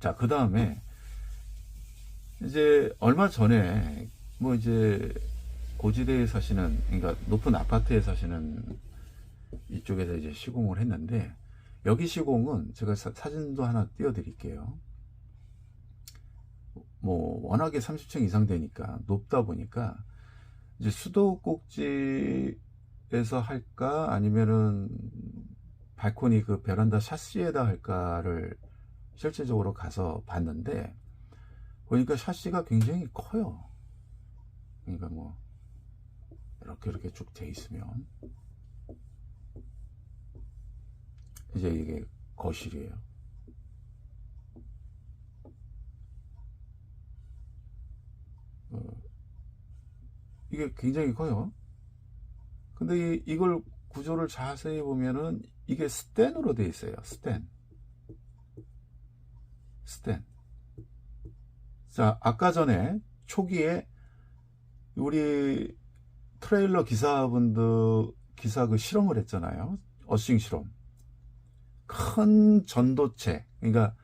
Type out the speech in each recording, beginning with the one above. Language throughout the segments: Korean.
자, 그 다음에 이제 얼마 전에 뭐 이제 고지대에 사시는, 그러니까 높은 아파트에 사시는 이쪽에서 이제 시공을 했는데, 여기 시공은 제가 사진도 하나 띄워드릴게요. 뭐 워낙에 30층 이상 되니까 높다 보니까 이제 수도꼭지에서 할까 아니면은 발코니 그 베란다 샤시에다 할까를 실질적으로 가서 봤는데, 보니까 샤시가 굉장히 커요. 그러니까 뭐 이렇게 쭉 돼 있으면 이제 이게 거실이에요. 이게 굉장히 커요. 근데 이걸 구조를 자세히 보면은 이게 스텐으로 돼 있어요. 스텐. 자, 아까 전에 초기에 우리 트레일러 기사 그 실험을 했잖아요. 어싱 실험. 큰 전도체, 그러니까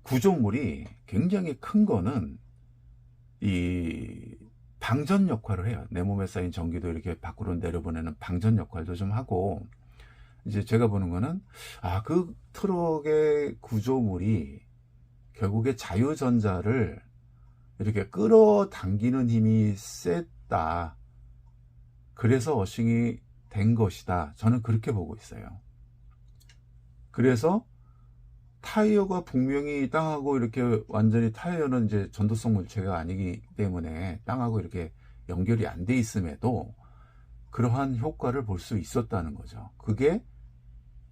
구조물이 굉장히 큰 거는 이 방전 역할을 해요. 내 몸에 쌓인 전기도 이렇게 밖으로 내려보내는 방전 역할도 좀 하고, 이제 제가 보는 거는, 그 트럭의 구조물이 결국에 자유전자를 이렇게 끌어당기는 힘이 셌다. 그래서 어싱이 된 것이다. 저는 그렇게 보고 있어요. 그래서 타이어가 분명히 땅하고 이렇게 완전히, 타이어는 이제 전도성 물체가 아니기 때문에 땅하고 이렇게 연결이 안 돼 있음에도 그러한 효과를 볼 수 있었다는 거죠. 그게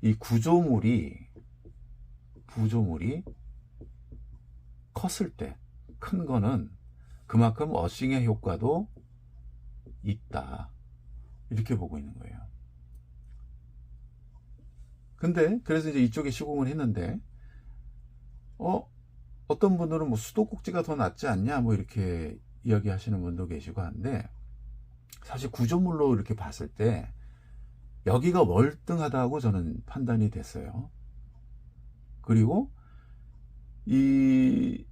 이 구조물이 컸을 때, 큰 거는 그만큼 어싱의 효과도 있다. 이렇게 보고 있는 거예요. 근데 그래서 이제 이쪽에 시공을 했는데, 어떤 분들은 뭐 수도꼭지가 더 낫지 않냐 뭐 이렇게 이야기하시는 분도 계시고 한데, 사실 구조물로 이렇게 봤을 때 여기가 월등하다고 저는 판단이 됐어요. 그리고 이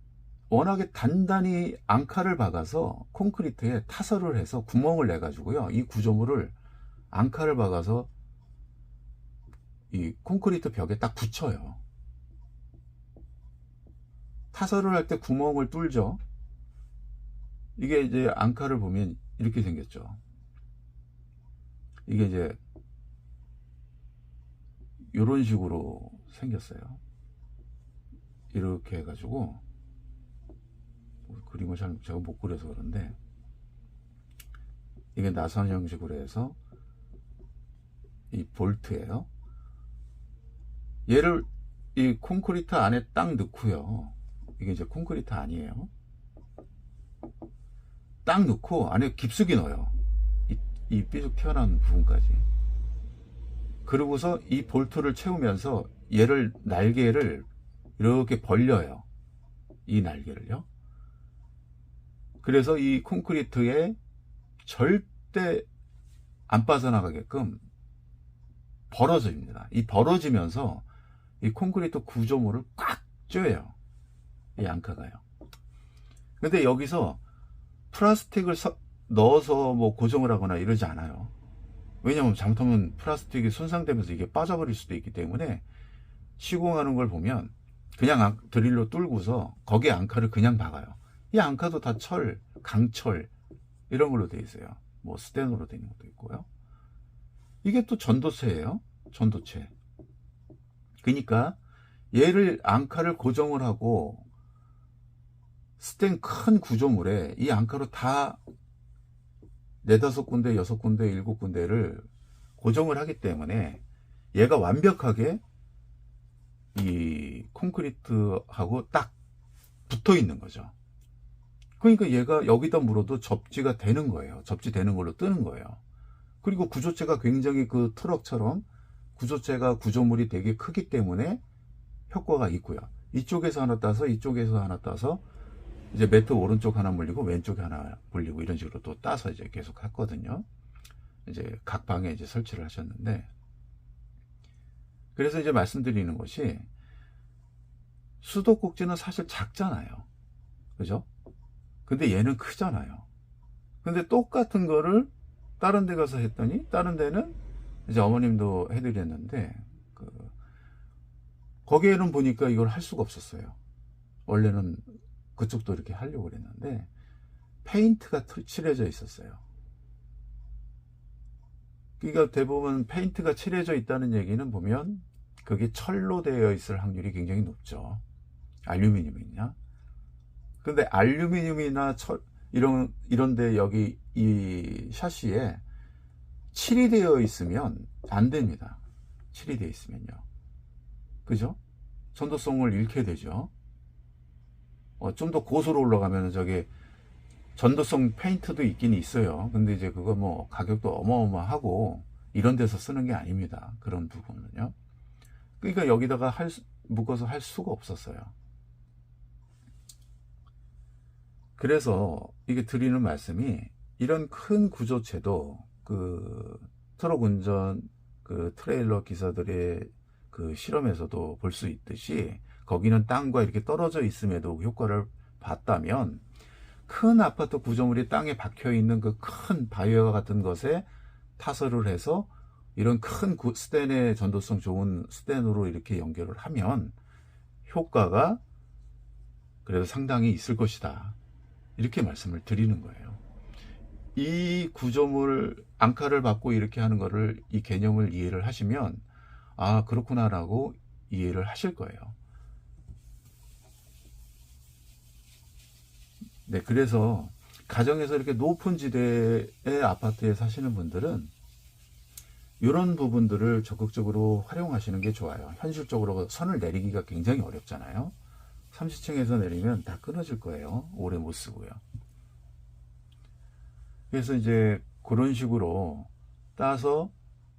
워낙에 단단히 앙카를 박아서 콘크리트에 타설을 해서 구멍을 내 가지고요, 이 구조물을 앙카를 박아서 이 콘크리트 벽에 딱 붙여요. 타설을 할 때 구멍을 뚫죠. 이게 이제 앙카를 보면 이렇게 생겼죠. 이게 이제 이런 식으로 생겼어요. 이렇게 해가지고, 그림을 잘 제가 못 그려서 그런데, 이게 나선 형식으로 해서 이 볼트예요. 얘를 이 콘크리트 안에 딱 넣고요. 이게 이제 콘크리트 아니에요. 딱 넣고 안에 깊숙이 넣어요. 이 삐죽 튀어나온 부분까지. 그러고서 이 볼트를 채우면서 얘를, 날개를 이렇게 벌려요. 이 날개를요. 그래서 이 콘크리트에 절대 안 빠져나가게끔 벌어집니다. 이 벌어지면서 이 콘크리트 구조물을 꽉 조여요. 이 앙카가요. 근데 여기서 플라스틱을 넣어서 뭐 고정을 하거나 이러지 않아요. 왜냐하면 잘못하면 플라스틱이 손상되면서 이게 빠져버릴 수도 있기 때문에, 시공하는 걸 보면 그냥 드릴로 뚫고서 거기에 앙카를 그냥 박아요. 이 앙카도 다 강철 이런 걸로 되어 있어요. 뭐 스텐으로 되는 것도 있고요. 이게 또 전도체예요. 전도체. 그러니까 얘를, 앙카를 고정을 하고 스텐 큰 구조물에 이 앙카로 다 4-5군데, 6군데, 7군데를 고정을 하기 때문에 얘가 완벽하게 이 콘크리트하고 딱 붙어 있는 거죠. 그러니까 얘가 여기다 물어도 접지가 되는 거예요. 접지되는 걸로 뜨는 거예요. 그리고 구조체가 굉장히 그 트럭처럼 구조물이 되게 크기 때문에 효과가 있고요. 이쪽에서 하나 따서 이쪽에서 하나 따서 이제 매트 오른쪽 하나 물리고 왼쪽에 하나 물리고 이런 식으로 또 따서 이제 계속 했거든요. 이제 각 방에 이제 설치를 하셨는데, 그래서 이제 말씀드리는 것이, 수도꼭지는 사실 작잖아요. 그죠? 근데 얘는 크잖아요. 근데 똑같은 거를 다른 데 가서 했더니 다른 데는 이제 어머님도 해드렸는데 거기에는 보니까 이걸 할 수가 없었어요. 원래는 그쪽도 이렇게 하려고 그랬는데 페인트가 칠해져 있었어요. 그러니까 대부분 페인트가 칠해져 있다는 얘기는 보면 그게 철로 되어 있을 확률이 굉장히 높죠. 알루미늄이냐? 근데 알루미늄이나 철 이런데 여기 이 샤시에 칠이 되어 있으면 안 됩니다. 칠이 되어 있으면요. 그죠? 전도성을 잃게 되죠. 좀 더 고수로 올라가면 저게 전도성 페인트도 있긴 있어요. 근데 이제 그거 뭐 가격도 어마어마하고 이런 데서 쓰는 게 아닙니다. 그런 부분은요. 그러니까 여기다가 묶어서 할 수가 없었어요. 그래서 이게 드리는 말씀이 이런 큰 구조체도 그 트럭 운전 그 트레일러 기사들의 그 실험에서도 볼 수 있듯이 거기는 땅과 이렇게 떨어져 있음에도 효과를 봤다면 큰 아파트 구조물이 땅에 박혀 있는 그 큰 바이어 같은 것에 타설을 해서 이런 큰 스텐의 전도성 좋은 스텐으로 이렇게 연결을 하면 효과가 그래도 상당히 있을 것이다. 이렇게 말씀을 드리는 거예요. 이 구조물 앙카를 받고 이렇게 하는 거를 이 개념을 이해를 하시면 아 그렇구나라고 이해를 하실 거예요. 네, 그래서 가정에서 이렇게 높은 지대의 아파트에 사시는 분들은 이런 부분들을 적극적으로 활용하시는 게 좋아요. 현실적으로 선을 내리기가 굉장히 어렵잖아요. 30층에서 내리면 다 끊어질 거예요. 오래 못 쓰고요. 그래서 이제 그런 식으로 따서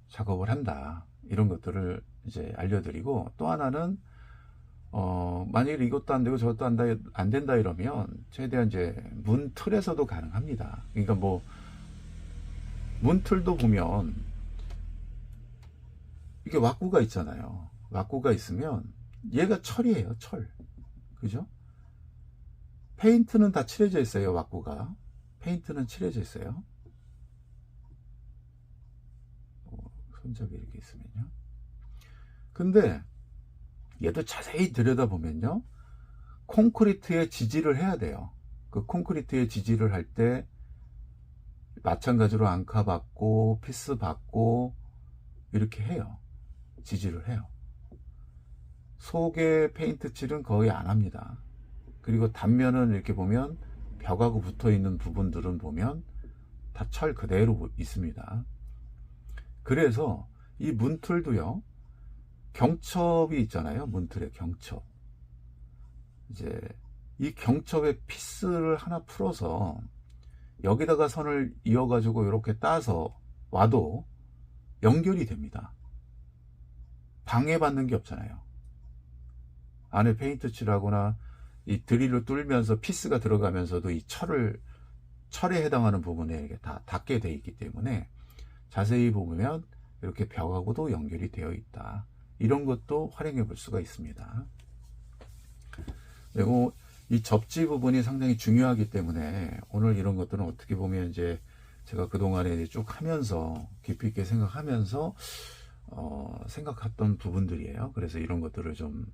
작업을 한다. 이런 것들을 이제 알려드리고 또 하나는 만약에 이것도 안 되고 저것도 안 된다 이러면 최대한 이제 문틀에서도 가능합니다. 그러니까 뭐 문틀도 보면 이게 왁구가 있잖아요. 왁구가 있으면 얘가 철이에요. 철. 그죠? 페인트는 다 칠해져 있어요. 왁구가. 페인트는 칠해져 있어요. 손잡이 이렇게 있으면요. 근데 얘도 자세히 들여다보면요. 콘크리트에 지지를 해야 돼요. 그 콘크리트에 지지를 할 때 마찬가지로 앙카 받고 피스 받고 이렇게 해요. 지지를 해요. 속에 페인트 칠은 거의 안 합니다. 그리고 단면은 이렇게 보면 벽하고 붙어 있는 부분들은 보면 다 철 그대로 있습니다. 그래서 이 문틀도요. 경첩이 있잖아요. 문틀의 경첩. 이제 이 경첩의 피스를 하나 풀어서 여기다가 선을 이어가지고 이렇게 따서 와도 연결이 됩니다. 방해받는 게 없잖아요. 안에 페인트 칠하거나 이 드릴로 뚫면서 피스가 들어가면서도 이 철에 해당하는 부분에 다 닿게 되어 있기 때문에 자세히 보면 이렇게 벽하고도 연결이 되어 있다. 이런 것도 활용해 볼 수가 있습니다. 그리고 이 접지 부분이 상당히 중요하기 때문에 오늘 이런 것들은 어떻게 보면 이제 제가 그동안에 쭉 하면서 깊이 있게 생각하면서 생각했던 부분들이에요. 그래서 이런 것들을 좀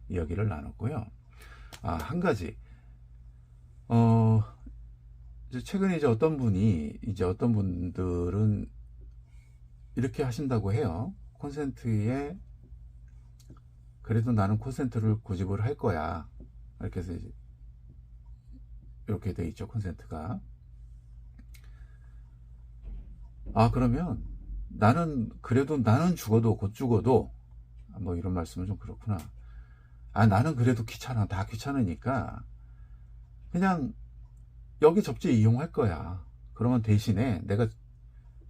이야기를 나눴고요. 한 가지 이제 최근에 이제 어떤 분들은 이렇게 하신다고 해요. 콘센트에 그래도 나는 콘센트를 고집을 할 거야. 이렇게 해서 이렇게 돼 있죠. 콘센트가. 그러면 나는 죽어도 곧 죽어도 뭐 이런 말씀은 좀 그렇구나. 나는 그래도 귀찮아. 다 귀찮으니까 그냥 여기 접지 이용할 거야. 그러면 대신에 내가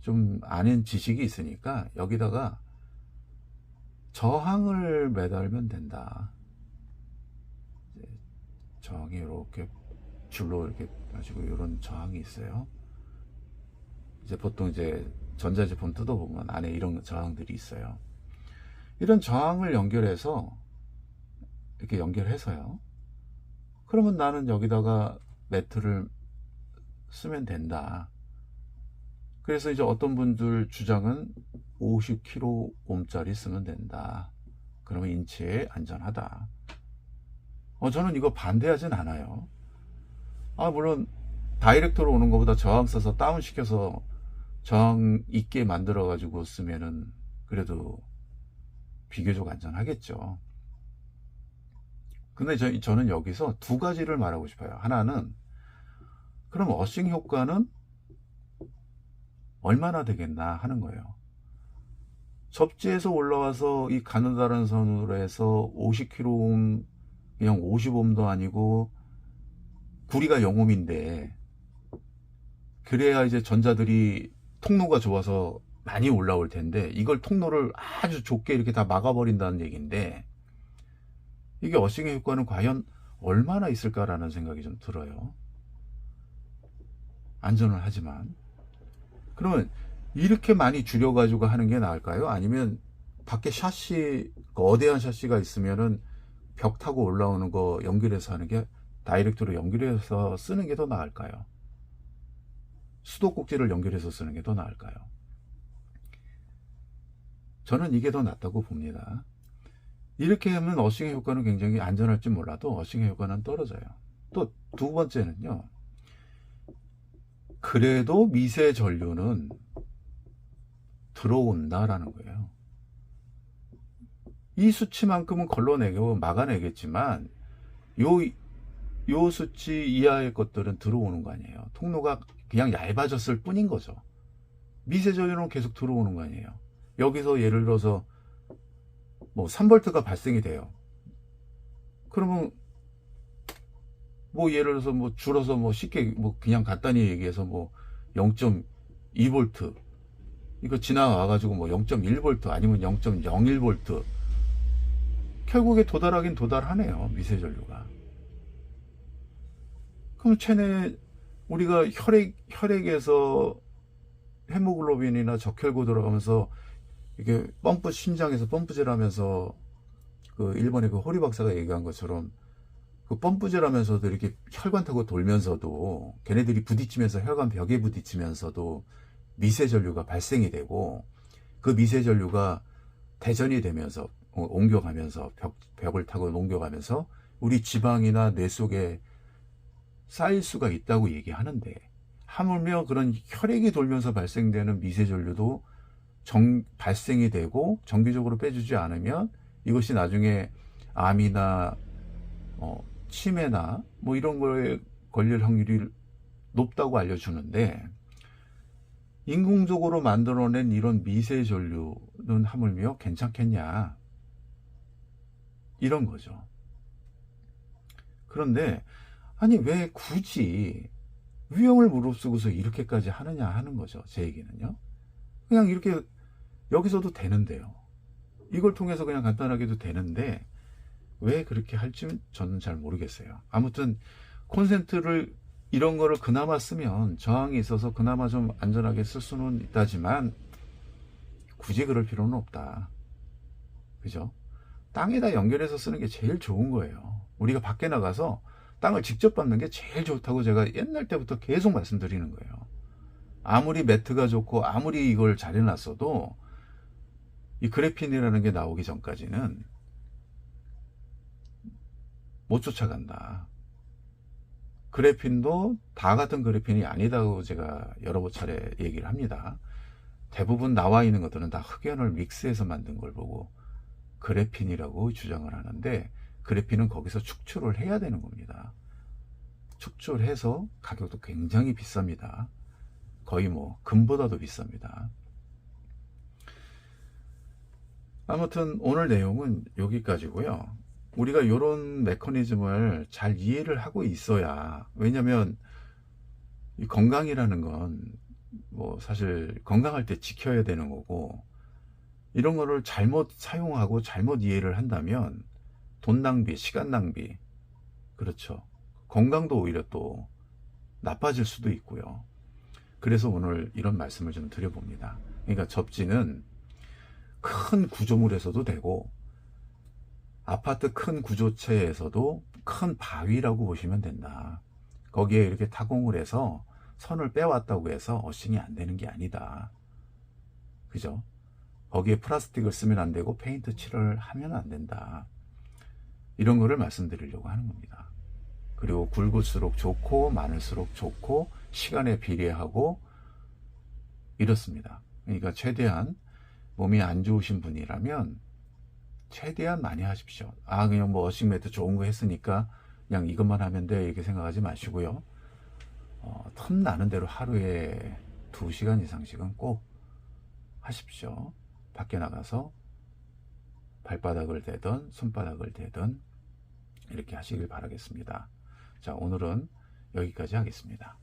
좀 아는 지식이 있으니까 여기다가 저항을 매달면 된다. 저항이 이렇게 줄로 이렇게 가지고 이런 저항이 있어요. 이제 보통 이제 전자제품 뜯어보면 안에 이런 저항들이 있어요. 이런 저항을 연결해서 이렇게 연결해서요. 그러면 나는 여기다가 매트를 쓰면 된다. 그래서 이제 어떤 분들 주장은 50kΩ짜리 쓰면 된다. 그러면 인체에 안전하다. 저는 이거 반대하진 않아요. 물론 다이렉트로 오는 것보다 저항 써서 다운시켜서 저항 있게 만들어 가지고 쓰면은 그래도 비교적 안전하겠죠. 근데 저는 여기서 두 가지를 말하고 싶어요. 하나는 그럼 어싱 효과는 얼마나 되겠나 하는 거예요. 접지에서 올라와서 이 가느다란 선으로 해서 50kΩ, 그냥 50옴도 아니고 구리가 0옴인데 그래야 이제 전자들이 통로가 좋아서 많이 올라올 텐데 이걸 통로를 아주 좁게 이렇게 다 막아버린다는 얘기인데 이게 어싱의 효과는 과연 얼마나 있을까라는 생각이 좀 들어요. 안전은 하지만 그러면 이렇게 많이 줄여가지고 하는 게 나을까요? 아니면 밖에 샤시, 거대한 샤시가 있으면은 벽 타고 올라오는 거 연결해서 하는 게 다이렉트로 연결해서 쓰는 게 더 나을까요? 수도꼭지를 연결해서 쓰는 게 더 나을까요? 저는 이게 더 낫다고 봅니다. 이렇게 하면 어싱의 효과는 굉장히 안전할지 몰라도 어싱의 효과는 떨어져요. 또 두 번째는요. 그래도 미세 전류는 들어온다라는 거예요. 이 수치만큼은 걸러내고 막아내겠지만 요 수치 이하의 것들은 들어오는 거 아니에요. 통로가 그냥 얇아졌을 뿐인 거죠. 미세 전류는 계속 들어오는 거 아니에요. 여기서 예를 들어서 뭐 3V가 발생이 돼요. 그러면 뭐 예를 들어서 뭐 줄어서 뭐 쉽게 뭐 그냥 간단히 얘기해서 뭐 0.2V 이거 지나와 가지고 뭐 0.1V 아니면 0.01V 결국에 도달하긴 도달하네요. 미세 전류가. 그럼 체내 우리가 혈액에서 헤모글로빈이나 적혈구 들어가면서 이게 펌프 심장에서 펌프질하면서 그 일본의 그 호리 박사가 얘기한 것처럼 그 펌프질하면서도 이렇게 혈관 타고 돌면서도 걔네들이 부딪히면서 혈관 벽에 부딪히면서도 미세 전류가 발생이 되고 그 미세 전류가 대전이 되면서 옮겨가면서 벽을 타고 옮겨가면서 우리 지방이나 뇌 속에 쌓일 수가 있다고 얘기하는데 하물며 그런 혈액이 돌면서 발생되는 미세 전류도 발생이 되고 정기적으로 빼주지 않으면 이것이 나중에 암이나 치매나 뭐 이런 거에 걸릴 확률이 높다고 알려주는데 인공적으로 만들어낸 이런 미세 전류는 하물며 괜찮겠냐 이런 거죠. 그런데 아니 왜 굳이 위험을 무릅쓰고서 이렇게까지 하느냐 하는 거죠. 제 얘기는요. 그냥 이렇게 여기서도 되는데요. 이걸 통해서 그냥 간단하게도 되는데 왜 그렇게 할지 저는 잘 모르겠어요. 아무튼 콘센트를 이런 거를 그나마 쓰면 저항이 있어서 그나마 좀 안전하게 쓸 수는 있다지만 굳이 그럴 필요는 없다. 그죠? 땅에다 연결해서 쓰는 게 제일 좋은 거예요. 우리가 밖에 나가서 땅을 직접 밟는 게 제일 좋다고 제가 옛날 때부터 계속 말씀드리는 거예요. 아무리 매트가 좋고 아무리 이걸 잘 해놨어도 이 그래핀이라는 게 나오기 전까지는 못 쫓아간다. 그래핀도 다 같은 그래핀이 아니다고 제가 여러 차례 얘기를 합니다. 대부분 나와 있는 것들은 다 흑연을 믹스해서 만든 걸 보고 그래핀이라고 주장을 하는데 그래핀은 거기서 축출을 해야 되는 겁니다. 축출해서 가격도 굉장히 비쌉니다. 거의 뭐 금보다도 비쌉니다. 아무튼 오늘 내용은 여기까지고요. 우리가 이런 메커니즘을 잘 이해를 하고 있어야, 왜냐면 이 건강이라는 건 뭐 사실 건강할 때 지켜야 되는 거고 이런 거를 잘못 사용하고 잘못 이해를 한다면 돈 낭비, 시간 낭비, 그렇죠. 건강도 오히려 또 나빠질 수도 있고요. 그래서 오늘 이런 말씀을 좀 드려봅니다. 그러니까 접지는 큰 구조물에서도 되고 아파트 큰 구조체에서도 큰 바위라고 보시면 된다. 거기에 이렇게 타공을 해서 선을 빼왔다고 해서 어싱이 안 되는 게 아니다. 그죠? 거기에 플라스틱을 쓰면 안 되고 페인트 칠을 하면 안 된다. 이런 거를 말씀드리려고 하는 겁니다. 그리고 굵을수록 좋고 많을수록 좋고 시간에 비례하고 이렇습니다. 그러니까 최대한 몸이 안 좋으신 분이라면 최대한 많이 하십시오. 그냥 뭐 어싱매트 좋은 거 했으니까 그냥 이것만 하면 돼 이렇게 생각하지 마시고요. 틈나는 대로 하루에 2시간 이상씩은 꼭 하십시오. 밖에 나가서 발바닥을 대든 손바닥을 대든 이렇게 하시길 바라겠습니다. 자, 오늘은 여기까지 하겠습니다.